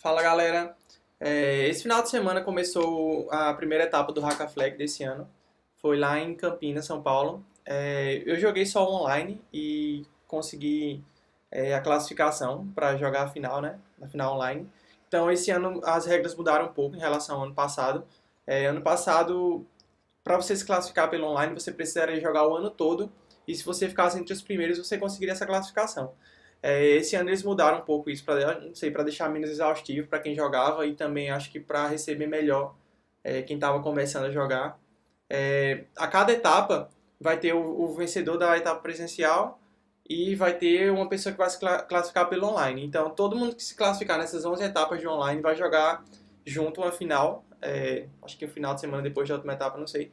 Fala galera, esse final de semana começou a primeira etapa do Hack a Flag desse ano. Foi lá em Campinas, São Paulo. Eu joguei só online e consegui a classificação para jogar a final, né? Na final online. Então esse ano as regras mudaram um pouco em relação ao ano passado. Ano passado, para você se classificar pelo online, você precisaria jogar o ano todo. E se você ficasse entre os primeiros, você conseguiria essa classificação. Esse ano eles mudaram um pouco isso para, não sei, para deixar menos exaustivo para quem jogava e também acho que para receber melhor quem estava começando a jogar. A cada etapa vai ter o vencedor da etapa presencial e vai ter uma pessoa que vai se classificar pelo online. Então todo mundo que se classificar nessas 11 etapas de online vai jogar junto uma final. Acho que o final de semana depois da última etapa, não sei.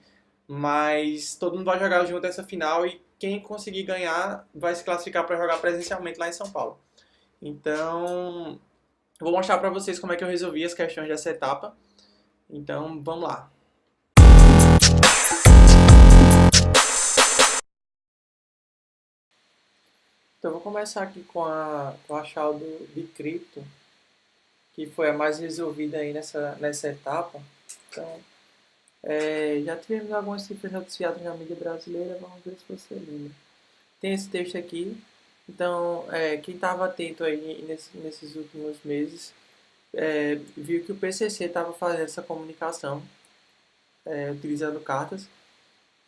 Mas todo mundo vai jogar junto essa final e quem conseguir ganhar vai se classificar para jogar presencialmente lá em São Paulo. Então, eu vou mostrar para vocês como é que eu resolvi as questões dessa etapa. Então, vamos lá. Então, eu vou começar aqui com a chave de cripto, que foi a mais resolvida aí nessa etapa. Então, já tivemos algumas cifras noticiadas na mídia brasileira, vamos ver se você lembra. Tem esse texto aqui. Então, quem estava atento aí nesses últimos meses viu que o PCC estava fazendo essa comunicação utilizando cartas.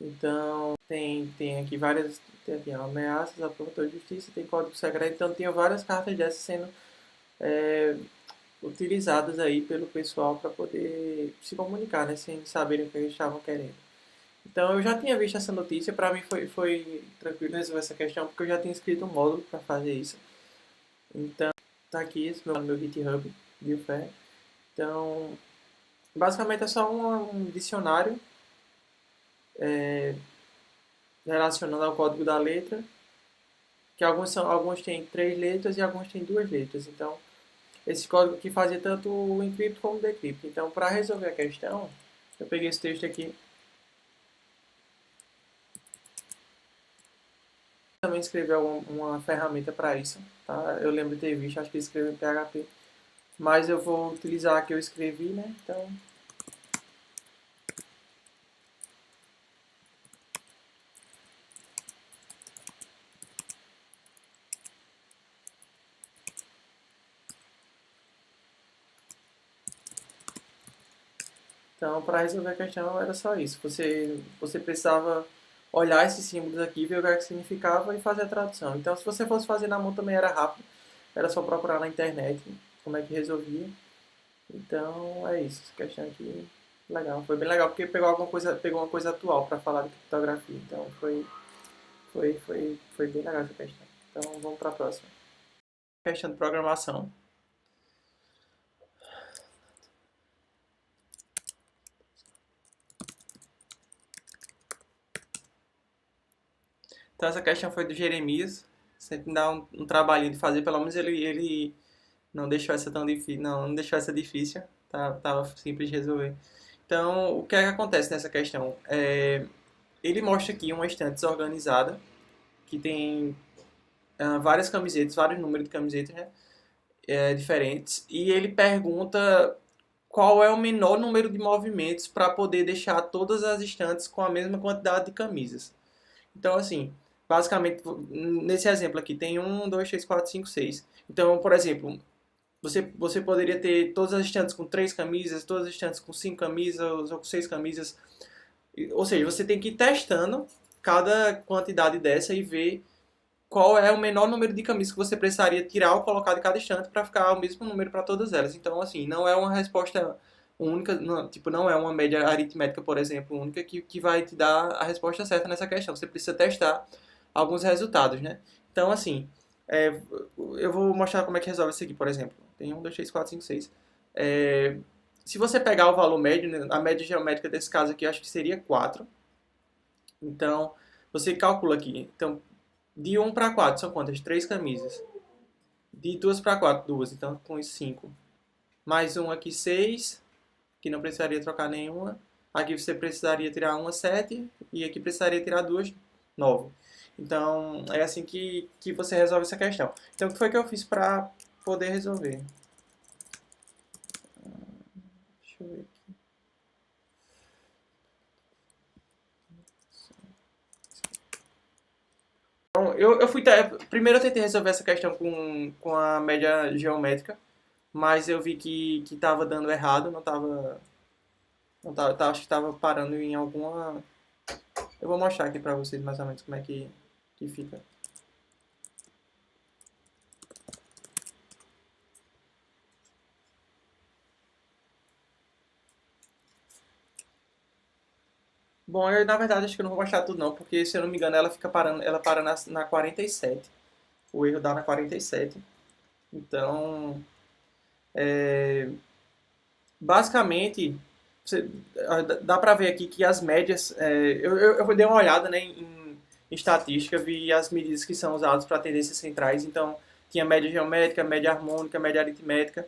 Então, tem aqui várias tem aqui, ameaças a promotor de justiça, tem código secreto. Então, tinha várias cartas dessas sendo utilizadas aí pelo pessoal para poder se comunicar, né, sem saberem o que eles estavam querendo. Então eu já tinha visto essa notícia, para mim foi tranquilo resolver essa questão, porque eu já tinha escrito um módulo para fazer isso. Então tá aqui esse no meu GitHub, Biofé. Então basicamente é só um dicionário relacionando ao código da letra, que alguns têm 3 letras e alguns têm 2 letras. Então esse código aqui fazia tanto o encrypt como o decrypt. Então para resolver a questão, eu peguei esse texto aqui. Também escreveu uma ferramenta para isso, tá? Eu lembro de ter visto, acho que escreveu em PHP, mas eu vou utilizar a que eu escrevi, né? Então, para resolver a questão era só isso. Você precisava olhar esses símbolos aqui, ver o que significava e fazer a tradução. Então, se você fosse fazer na mão também era rápido, era só procurar na internet como é que resolvia. Então, é isso. Essa questão aqui, legal. Foi bem legal porque pegou uma coisa atual para falar de criptografia. Então, foi bem legal essa questão. Então, vamos para a próxima. Questão de programação. Então essa questão foi do Jeremias. Sempre dá um trabalhinho de fazer, pelo menos ele não deixou essa tão difícil, não deixou essa difícil, tava simples de resolver. Então, o que é que acontece nessa questão? Ele mostra aqui uma estante desorganizada, que tem várias camisetas, vários números de camisetas, né, diferentes, e ele pergunta qual é o menor número de movimentos para poder deixar todas as estantes com a mesma quantidade de camisas. Então, assim, basicamente, nesse exemplo aqui, tem 1, 2, 3, 4, 5, 6. Então, por exemplo, você poderia ter todas as estantes com 3 camisas, todas as estantes com 5 camisas ou com 6 camisas. Ou seja, você tem que ir testando cada quantidade dessa e ver qual é o menor número de camisas que você precisaria tirar ou colocar de cada estante para ficar o mesmo número para todas elas. Então, assim, não é uma resposta única, não, tipo, não é uma média aritmética, por exemplo, única que vai te dar a resposta certa nessa questão. Você precisa testar alguns resultados, né? Então, assim, eu vou mostrar como é que resolve isso aqui, por exemplo. Tem 1, 2, 3, 4, 5, 6. Se você pegar o valor médio, né, a média geométrica desse caso aqui, acho que seria 4. Então, você calcula aqui. Então, de 1 para 4 são quantas? 3 camisas. De 2 para 4, 2. Então, com isso, 5. Mais um aqui, 6. Que não precisaria trocar nenhuma. Aqui você precisaria tirar uma, 7. E aqui precisaria tirar duas, 9. Então, é assim que você resolve essa questão. Então, o que foi que eu fiz para poder resolver? Primeiro eu tentei resolver essa questão com a média geométrica, mas eu vi que tava dando errado, acho que tava parando em alguma... Eu vou mostrar aqui pra vocês mais ou menos como é que fica. Bom, eu na verdade acho que eu não vou mostrar tudo não, porque se eu não me engano ela para na 47. O erro dá na 47. Então, é, basicamente, dá pra ver aqui que as médias, eu dei uma olhada, né, em estatística, vi as medidas que são usadas para tendências centrais, então tinha média geométrica, média harmônica, média aritmética,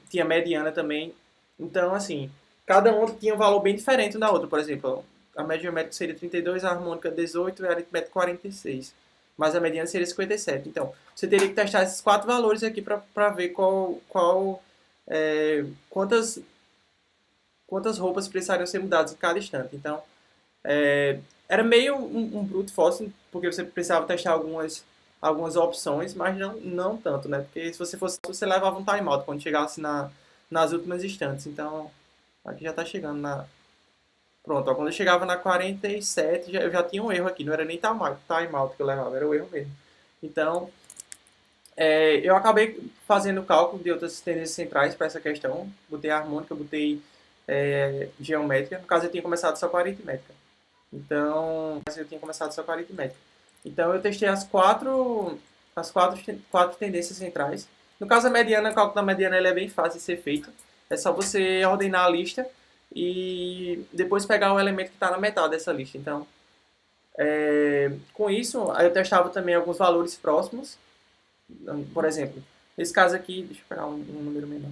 tinha mediana também. Então, assim, cada um tinha um valor bem diferente da outra. Por exemplo, a média geométrica seria 32, a harmônica 18 e a aritmética 46. Mas a mediana seria 57. Então, você teria que testar esses quatro valores aqui para ver quantas, quantas roupas precisariam ser mudadas em cada instante. Então, era meio um brute force, porque você precisava testar algumas opções, mas não tanto, né? Porque se você fosse, você levava um timeout quando chegasse nas últimas instantes. Então, aqui já está chegando na... Pronto, ó, quando eu chegava na 47, eu já tinha um erro aqui. Não era nem timeout que eu levava, era o erro mesmo. Então, eu acabei fazendo o cálculo de outras tendências centrais para essa questão. Botei harmônica, botei geométrica. No caso, eu tinha começado só com aritmética. Então, eu tinha começado só com aritmética. Então, eu testei quatro tendências centrais. No caso, a mediana, o cálculo da mediana ele é bem fácil de ser feito. É só você ordenar a lista e depois pegar o elemento que está na metade dessa lista. Então, com isso, eu testava também alguns valores próximos. Por exemplo, nesse caso aqui, deixa eu pegar um número menor.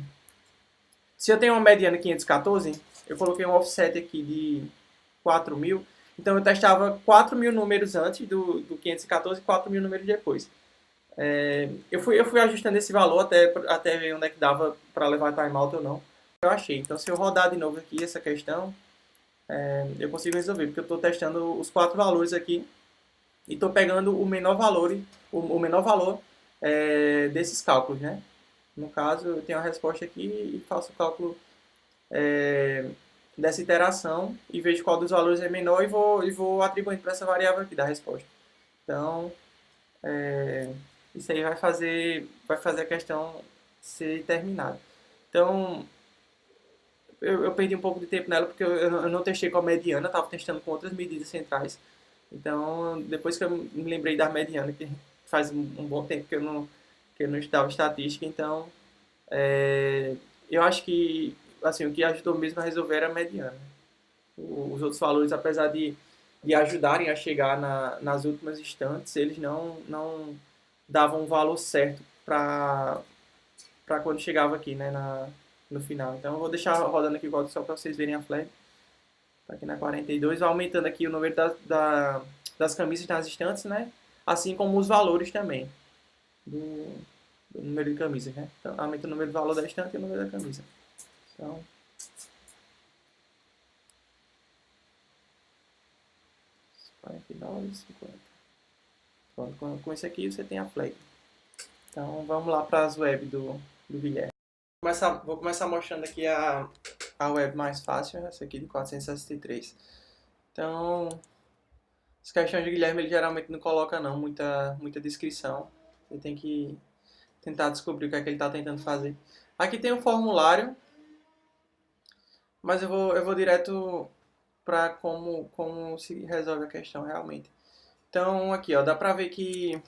Se eu tenho uma mediana 514, eu coloquei um offset aqui de 4.000. Então eu testava 4.000 números antes do 514 e 4.000 números depois. Eu fui ajustando esse valor até ver onde é que dava para levar timeout ou não. Eu achei. Então se eu rodar de novo aqui essa questão, eu consigo resolver, porque eu estou testando os quatro valores aqui e estou pegando o menor valor, desses cálculos, né? No caso, eu tenho a resposta aqui e faço o cálculo dessa iteração e vejo qual dos valores é menor e vou atribuindo para essa variável aqui da resposta. Então, isso aí vai fazer a questão ser terminada. Então, eu perdi um pouco de tempo nela porque eu não testei com a mediana, estava testando com outras medidas centrais. Então, depois que eu me lembrei da mediana, que faz um bom tempo que eu não estudava estatística, então eu acho que assim, o que ajudou mesmo a resolver era a mediana. Os outros valores, apesar de ajudarem a chegar nas últimas instantes, eles não davam um valor certo para quando chegava aqui, né, no final. Então eu vou deixar rodando aqui só para vocês verem a flag. Tá aqui na 42, vai aumentando aqui o número das camisas nas instantes, né? Assim como os valores também do número de camisas, né? Então aumenta o número do valor da estante e o número da camisa. Então, 49, 50. Pronto, com isso aqui você tem a flag. Então vamos lá para as web do Guilherme. Vou começar mostrando aqui a web mais fácil, essa aqui de 463. Então, as questões de Guilherme ele geralmente não coloca não muita descrição. Você tem que tentar descobrir o que é que ele está tentando fazer. Aqui tem um formulário, mas eu vou direto para como se resolve a questão realmente. Então, aqui, ó, dá pra ver que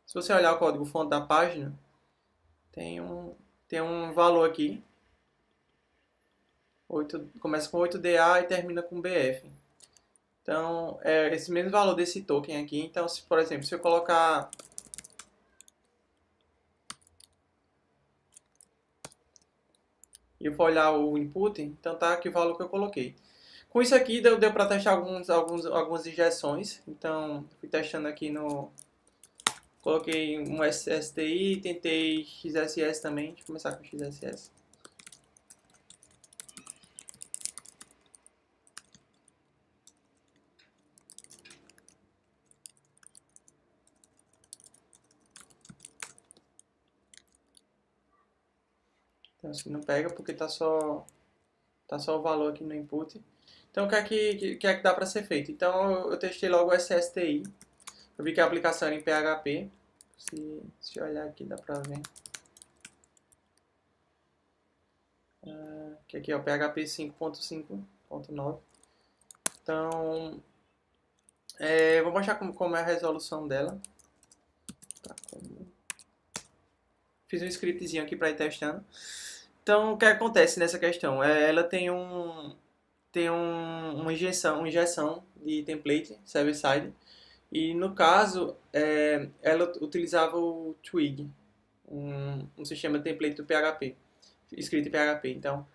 se você olhar o código-fonte da página, tem um valor aqui. Começa com 8DA e termina com BF. Então, é esse mesmo valor desse token aqui. Então, por exemplo, se eu colocar... E eu for olhar o input, então tá aqui o valor que eu coloquei. Com isso aqui, deu para testar algumas injeções. Então, fui testando aqui no... Coloquei um STI, tentei XSS também. Deixa eu começar com XSS. Então assim, não pega porque tá só o valor aqui no input. Então o que é que dá para ser feito? Então eu testei logo o SSTI. Eu vi que a aplicação era em PHP. Se eu olhar aqui dá para ver. Que aqui é o PHP 5.5.9. Então, vou mostrar como é a resolução dela. Tá, fiz um scriptzinho aqui para ir testando. Então, o que acontece nessa questão? Ela tem uma injeção de template server-side. E no caso, ela utilizava o Twig, um sistema template do PHP, escrito em PHP. Então,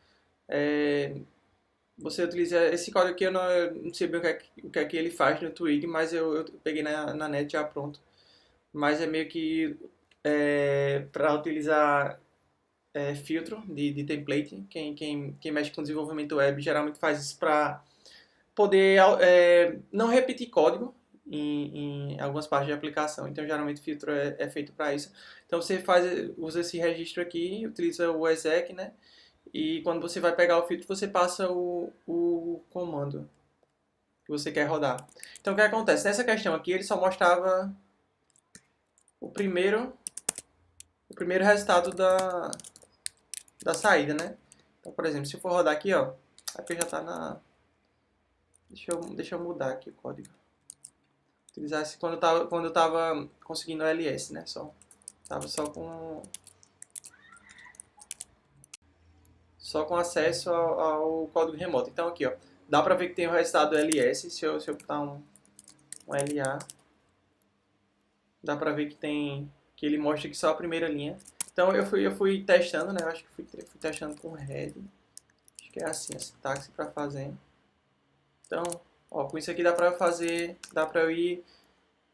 você utiliza esse código aqui, eu não sei bem o que é que ele faz no Twig, mas eu peguei na net já pronto. Mas é meio que para utilizar filtro de template. Quem mexe com desenvolvimento web geralmente faz isso para poder não repetir código em algumas partes de aplicação. Então, geralmente, filtro é feito para isso. Então, você usa esse registro aqui, utiliza o exec, né? E quando você vai pegar o filtro, você passa o comando que você quer rodar. Então, o que acontece? Nessa questão aqui, ele só mostrava o primeiro resultado da saída, né? Então, por exemplo, se eu for rodar aqui, ó, aqui já está na... Deixa eu mudar aqui o código. Utilizar esse quando eu tava conseguindo o LS, né? Tava só com acesso ao código remoto. Então aqui, ó, dá pra ver que tem o resultado do LS. Se eu botar um LA, dá pra ver que ele mostra aqui só a primeira linha. Então eu fui testando, né? Eu acho que fui testando com Red. Acho que é assim a sintaxe pra fazer. Então, ó, com isso aqui dá pra eu ir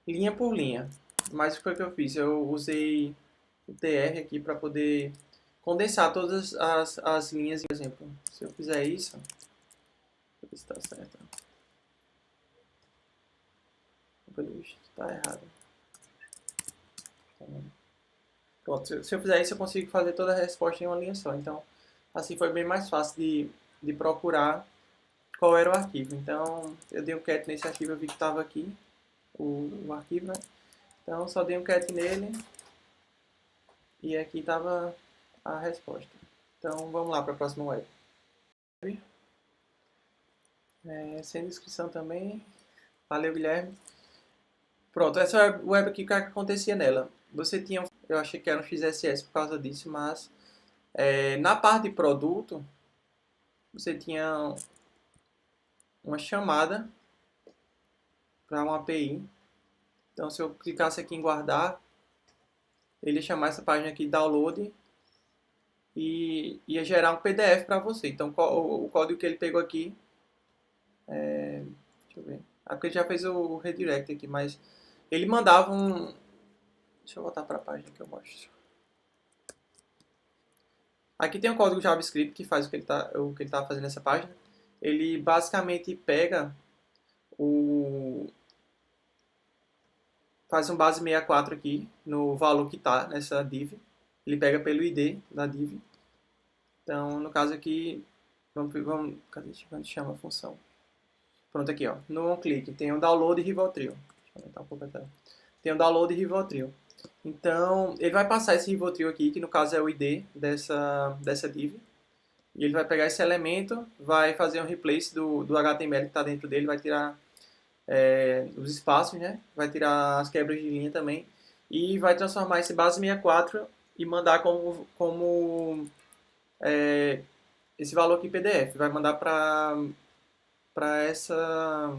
linha por linha. Mas o que foi que eu fiz? Eu usei o TR aqui para poder condensar todas as linhas. Por exemplo, se eu fizer isso, deixa eu ver se está certo. Pelo visto, está errado. Pronto, se eu fizer isso, eu consigo fazer toda a resposta em uma linha só. Então, assim foi bem mais fácil de procurar qual era o arquivo. Então, eu dei um cat nesse arquivo, eu vi que estava aqui o arquivo, né? Então, só dei um cat nele e aqui estava a resposta. Então, vamos lá para a próxima web. Sem descrição também. Valeu, Guilherme. Pronto, essa web aqui, o que acontecia nela? Você tinha, eu achei que era um XSS por causa disso, mas na parte de produto, você tinha uma chamada para uma API. Então, se eu clicasse aqui em guardar, ele ia chamar essa página aqui de download e ia gerar um PDF para você. Então, o código que ele pegou aqui, deixa eu ver, porque ele já fez o redirect aqui, mas ele mandava um... Deixa eu voltar para a página que eu mostro. Aqui tem um código JavaScript que faz o que ele tá fazendo nessa página. Ele basicamente pega faz um base 64 aqui no valor que está nessa div. Ele pega pelo ID da div. Então, no caso aqui, cadê? Onde chama a função? Pronto, aqui, ó. No onClick tem o download e Rivotril. Deixa eu aumentar um pouco a tela. Tem o download e Rivotril. Então, ele vai passar esse Rivotril aqui, que no caso é o ID dessa div. E ele vai pegar esse elemento, vai fazer um replace do HTML que está dentro dele, vai tirar os espaços, né? Vai tirar as quebras de linha também. E vai transformar esse base 64 e mandar como esse valor aqui em PDF. Vai mandar para essa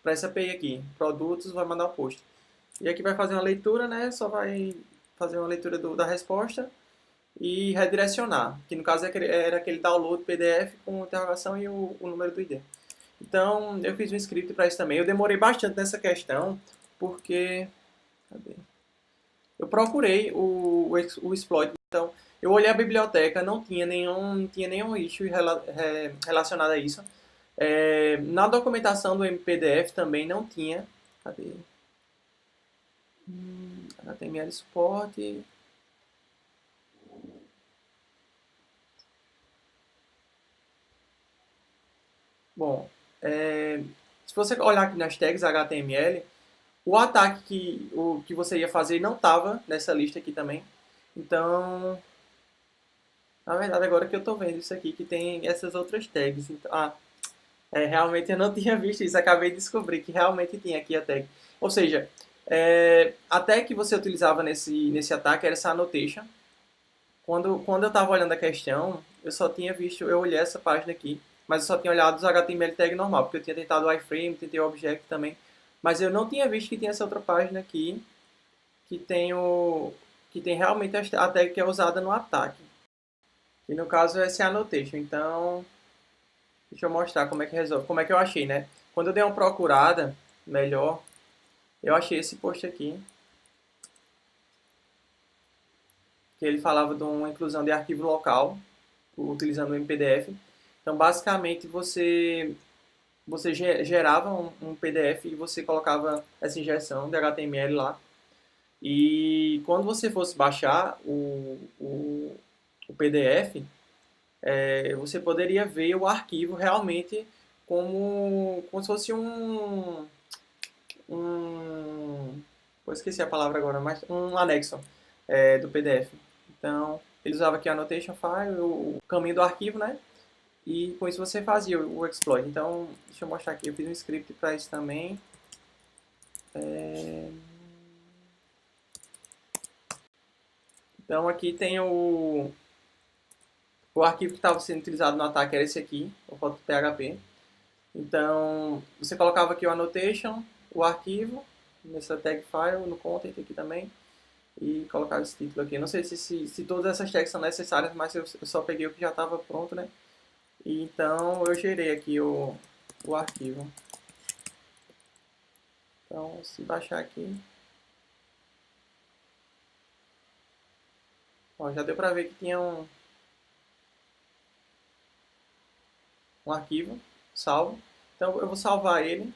API aqui, produtos, vai mandar o post. E aqui vai fazer uma leitura, né? Só vai fazer uma leitura da resposta e redirecionar, que no caso era aquele download PDF com interrogação e o número do ID. Então, eu fiz um script para isso também. Eu demorei bastante nessa questão, porque... Cadê? Eu procurei o exploit. Então, eu olhei a biblioteca, não tinha nenhum issue relacionado a isso. Na documentação do MPDF também não tinha. Cadê? HTML suporte. Bom, se você olhar aqui nas tags HTML, o ataque que você ia fazer não estava nessa lista aqui também. Então, na verdade, agora que eu estou vendo isso aqui, que tem essas outras tags. Então, realmente eu não tinha visto isso. Acabei de descobrir que realmente tinha aqui a tag. Ou seja, a tag que você utilizava nesse ataque era essa annotation. Quando eu estava olhando a questão, eu só tinha visto, eu olhei essa página aqui, mas eu só tinha olhado os HTML tag normal, porque eu tinha tentado o iframe, tentei o object também, mas eu não tinha visto que tinha essa outra página aqui, que tem que tem realmente a tag que é usada no ataque. E no caso essa é a annotation. Então, deixa eu mostrar como é que resolve, como é que eu achei, né? Quando eu dei uma procurada melhor, eu achei esse post aqui, que ele falava de uma inclusão de arquivo local, utilizando o MPDF. Então, basicamente, você gerava um PDF e você colocava essa injeção de HTML lá. E quando você fosse baixar o PDF, você poderia ver o arquivo realmente como se fosse eu esqueci a palavra agora, mas um anexo do PDF. Então, ele usava aqui a annotation file, o caminho do arquivo, né? E com isso você fazia o exploit. Então, deixa eu mostrar aqui, eu fiz um script para isso também. Então, aqui tem o arquivo que estava sendo utilizado no ataque, era esse aqui, o .php. Então, você colocava aqui o annotation, o arquivo, nessa tag file, no content aqui também, e colocava esse título aqui. Não sei se todas essas tags são necessárias, mas eu só peguei o que já estava pronto, né? E então, eu gerei aqui o arquivo. Então, se baixar aqui, ó, já deu para ver que tinha um arquivo salvo. Então, eu vou salvar ele.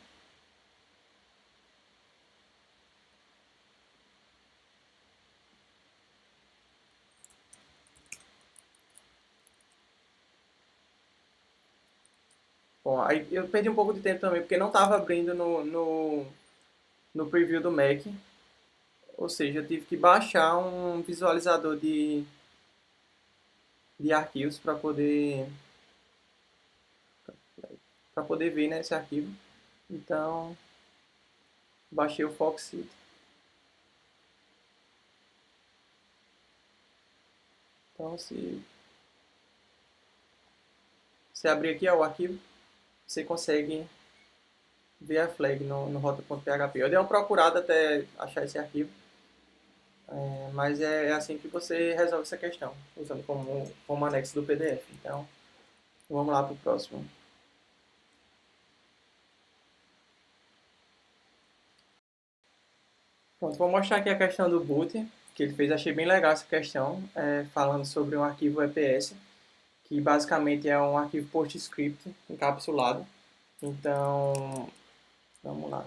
Bom, aí eu perdi um pouco de tempo também, porque não estava abrindo no preview do Mac. Ou seja, eu tive que baixar um visualizador de arquivos para poder ver, né, esse arquivo. Então, baixei o Foxit. Então, se abrir aqui o arquivo, você consegue ver a flag no rota.php. Eu dei uma procurada até achar esse arquivo, mas é assim que você resolve essa questão, usando como anexo do PDF. Então, vamos lá para o próximo. Pronto, vou mostrar aqui a questão do boot, que ele fez. Achei bem legal essa questão, falando sobre um arquivo EPS, que basicamente é um arquivo PostScript encapsulado. Então, vamos lá.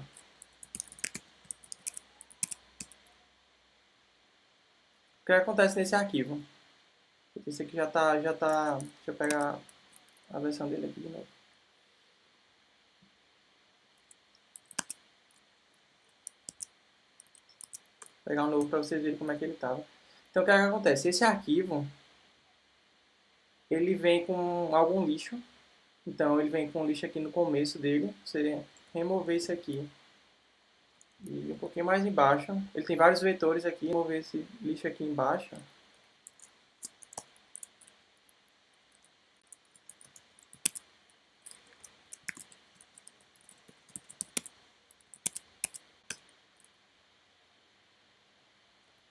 O que acontece nesse arquivo? Esse aqui já tá, deixa eu pegar a versão dele aqui de novo. Vou pegar um novo para vocês verem como é que ele estava. Então, o que acontece? Esse arquivo, ele vem com algum lixo. Então, ele vem com lixo aqui no começo dele. Você remover isso aqui. E um pouquinho mais embaixo, ele tem vários vetores aqui. Remover esse lixo aqui embaixo.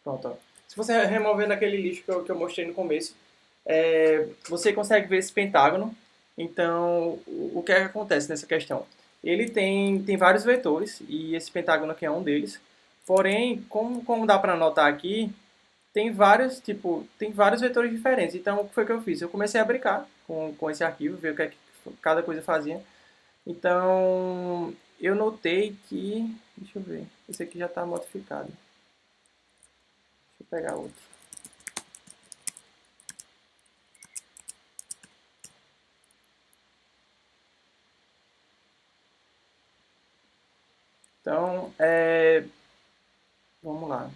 Pronto, ó. Se você remover naquele lixo que eu mostrei no começo, você consegue ver esse pentágono. Então, o que é que acontece nessa questão? Ele tem vários vetores, e esse pentágono aqui é um deles. Porém, como dá para notar aqui, tem vários vetores diferentes. Então, o que foi que eu fiz? Eu comecei a brincar com esse arquivo, ver o que é que cada coisa fazia. Então, eu notei que... Deixa eu ver. Esse aqui já está modificado. Deixa eu pegar outro. Então, vamos lá.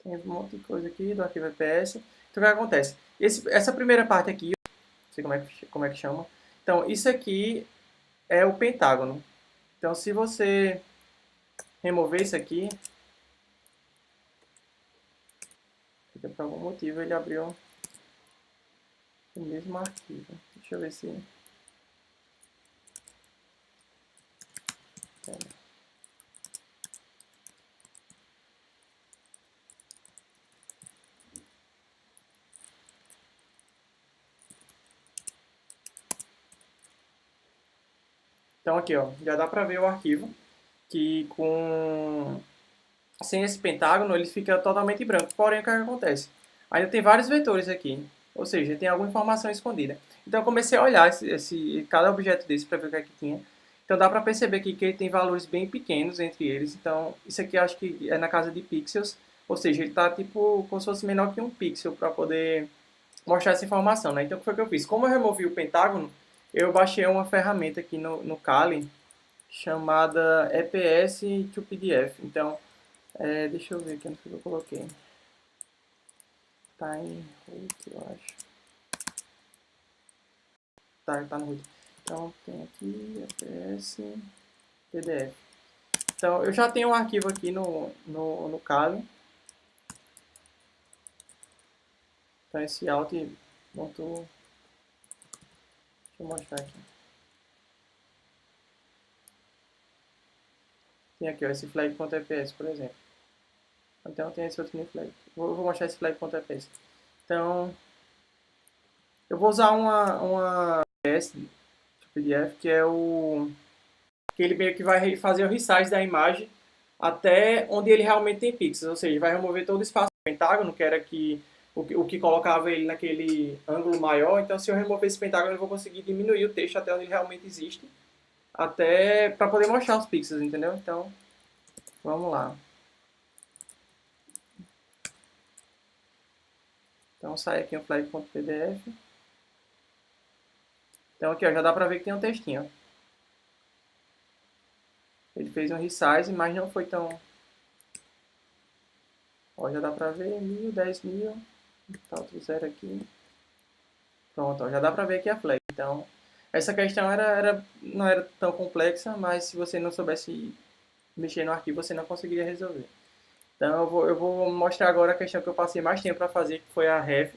Tem um monte de coisa aqui do arquivo EPS. Então, o que acontece? Essa primeira parte aqui, não sei como é que chama. Então, isso aqui é o pentágono. Então, se você remover isso aqui, porque por algum motivo ele abriu o mesmo arquivo. Deixa eu ver se... Então aqui, ó, já dá para ver o arquivo que sem esse pentágono ele fica totalmente branco. Porém, o que acontece? Ainda tem vários vetores aqui, ou seja, tem alguma informação escondida. Então eu comecei a olhar cada objeto desse para ver o que é que tinha. Então dá para perceber aqui que ele tem valores bem pequenos entre eles. Então isso aqui eu acho que é na casa de pixels, ou seja, ele está tipo como se fosse menor que um pixel para poder mostrar essa informação, né? Então o que foi que eu fiz? Como eu removi o pentágono, eu baixei uma ferramenta aqui no Kali chamada EPS to PDF. Então, deixa eu ver aqui onde que eu coloquei. Tá em root, eu acho. Tá no root. Então, tem aqui EPS PDF. Então, eu já tenho um arquivo aqui no Kali. Então, esse alt, deixa eu mostrar aqui. Tem aqui, ó, esse flag.eps, por exemplo. Então tem esse outro new flag. Vou mostrar esse flag.eps. Então, eu vou usar uma PDF, que é que ele meio que vai fazer o resize da imagem até onde ele realmente tem pixels, ou seja, vai remover todo o espaço do pentágono, que era o que colocava ele naquele ângulo maior. Então, se eu remover esse pentágono, eu vou conseguir diminuir o texto até onde ele realmente existe, até para poder mostrar os pixels, entendeu? Então, vamos lá. Então, sai aqui o flag.pdf. Então, aqui ó, já dá para ver que tem um textinho. Ele fez um resize, mas não foi tão... Ó, já dá para ver 1000, 10.000. Tá outro zero aqui. Pronto, ó, já dá para ver aqui a flag. Então, essa questão não era tão complexa, mas se você não soubesse mexer no arquivo, você não conseguiria resolver. Então, eu vou mostrar agora a questão que eu passei mais tempo para fazer, que foi a ref,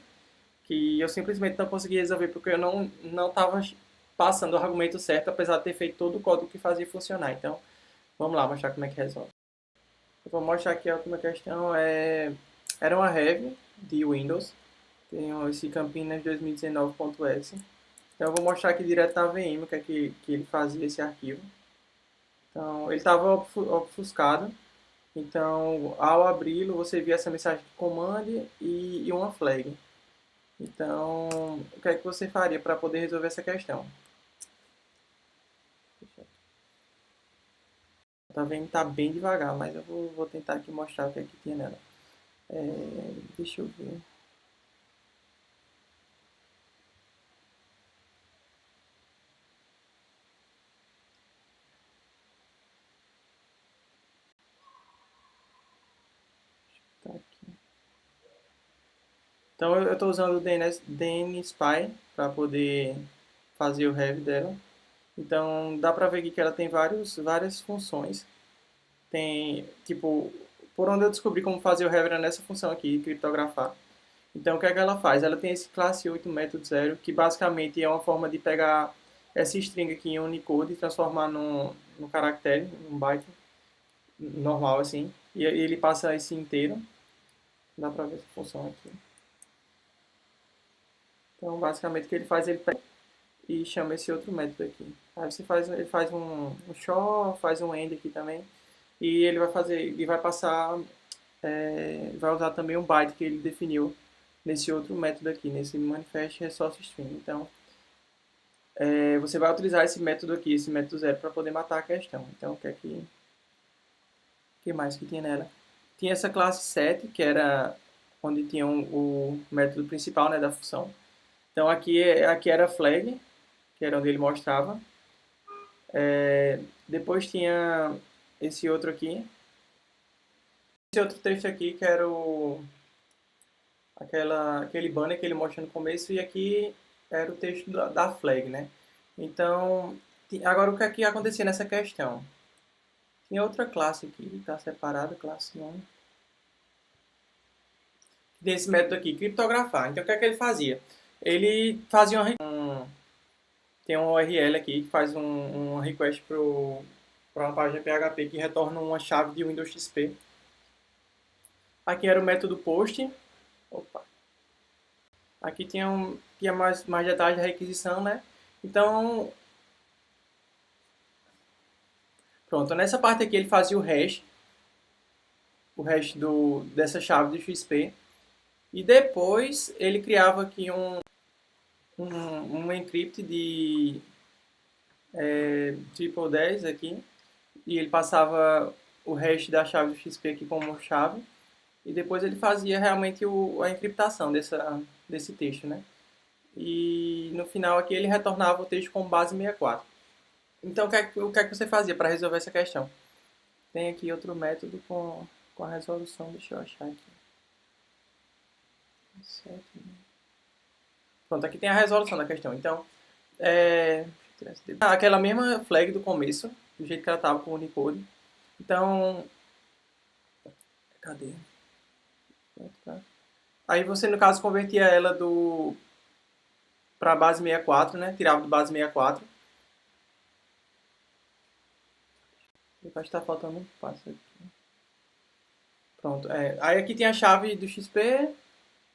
que eu simplesmente não consegui resolver porque eu não estava passando o argumento certo, apesar de ter feito todo o código que fazia funcionar. Então, vamos lá mostrar como é que resolve. Eu vou mostrar aqui a última questão. Era uma rev de Windows. Tem esse Campinas 2019.s. Então eu vou mostrar aqui direto na VM o que é que ele fazia esse arquivo. Então ele estava ofuscado. Então ao abri-lo você via essa mensagem de command e uma flag. Então o que é que você faria para poder resolver essa questão? Tá vendo que tá bem devagar, mas eu vou tentar aqui mostrar o que é que tinha nela. Deixa eu ver. Tá aqui. Então eu estou usando o DNSpy para poder fazer o rev dela. Então dá para ver aqui que ela tem várias funções. Tem, tipo, por onde eu descobri como fazer o rev era nessa função aqui, criptografar. Então o que é que ela faz? Ela tem esse classe 8 método 0, que basicamente é uma forma de pegar essa string aqui em Unicode e transformar num caractere, num byte normal assim. E ele passa esse inteiro. Dá pra ver essa função aqui. Então basicamente o que ele faz, ele pega e chama esse outro método aqui. Aí ele faz um show, faz um end aqui também. E ele vai fazer, e vai passar, vai usar também um byte que ele definiu nesse outro método aqui, nesse manifest resource string. Então, você vai utilizar esse método aqui, esse método zero, para poder matar a questão. Então, o que mais que tinha nela? Tinha essa classe set, que era onde tinha o método principal, né, da função. Então, aqui era flag, que era onde ele mostrava Depois tinha esse outro aqui. Esse outro texto aqui que era aquele banner que ele mostra no começo, e aqui era o texto da flag, né? Então, agora o que aqui acontecia nessa questão? Tinha outra classe aqui, está separada, classe 1. Tem esse método aqui, criptografar. Então, o que é que ele fazia? Ele fazia tem um URL aqui que faz um request para uma página PHP que retorna uma chave de Windows XP. Aqui era o método post. Opa. Aqui tinha mais detalhes da requisição, né? Então, pronto. Nessa parte aqui ele fazia o hash dessa chave do XP. E depois ele criava aqui um encrypt de triple 10 aqui. E ele passava o hash da chave do XP aqui como chave. E depois ele fazia realmente a encriptação desse texto, né? E no final aqui ele retornava o texto com base 64. Então o que é que você fazia para resolver essa questão? Tem aqui outro método com a resolução, deixa eu achar aqui. Pronto, aqui tem a resolução da questão. Então, aquela mesma flag do começo, do jeito que ela estava com o Unicode. Então, cadê? Aí você, no caso, convertia ela para base 64, né? Tirava do base 64. Depois está faltando um passo aqui. Pronto. Aí aqui tem a chave do XP.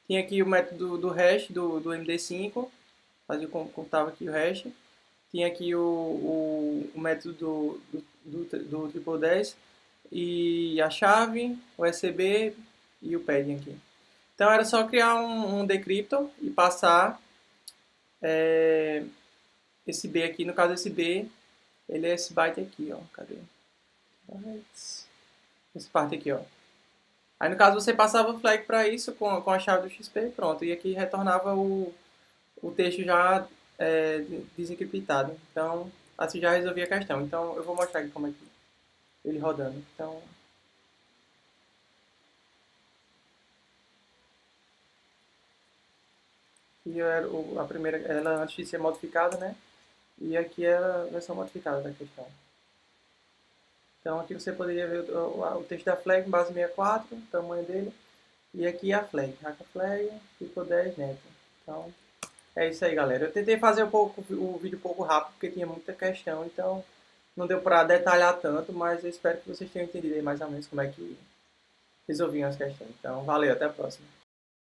Tinha aqui o método do hash do MD5. Fazia como estava aqui o hash. Tinha aqui o método do triple 10. E a chave, o ECB e o padding aqui. Então era só criar um decryptor e passar esse B aqui. No caso, esse B, ele é esse byte aqui, ó. Cadê? Bytes. Essa parte aqui, ó. Aí no caso você passava o flag para isso com a chave do XP, pronto. E aqui retornava o texto já desencriptado. Então, assim já resolvia a questão. Então eu vou mostrar aqui como é que ele rodando. Então, aqui era a primeira, ela antes de ser modificada, né? E aqui é a versão modificada da questão. Então aqui você poderia ver o texto da flag, base 64, o tamanho dele. E aqui a flag, a flag, ficou 10 neto. Então é isso aí, galera. Eu tentei fazer o vídeo um pouco rápido, porque tinha muita questão, então não deu para detalhar tanto, mas eu espero que vocês tenham entendido aí mais ou menos como é que resolviam as questões. Então valeu, até a próxima.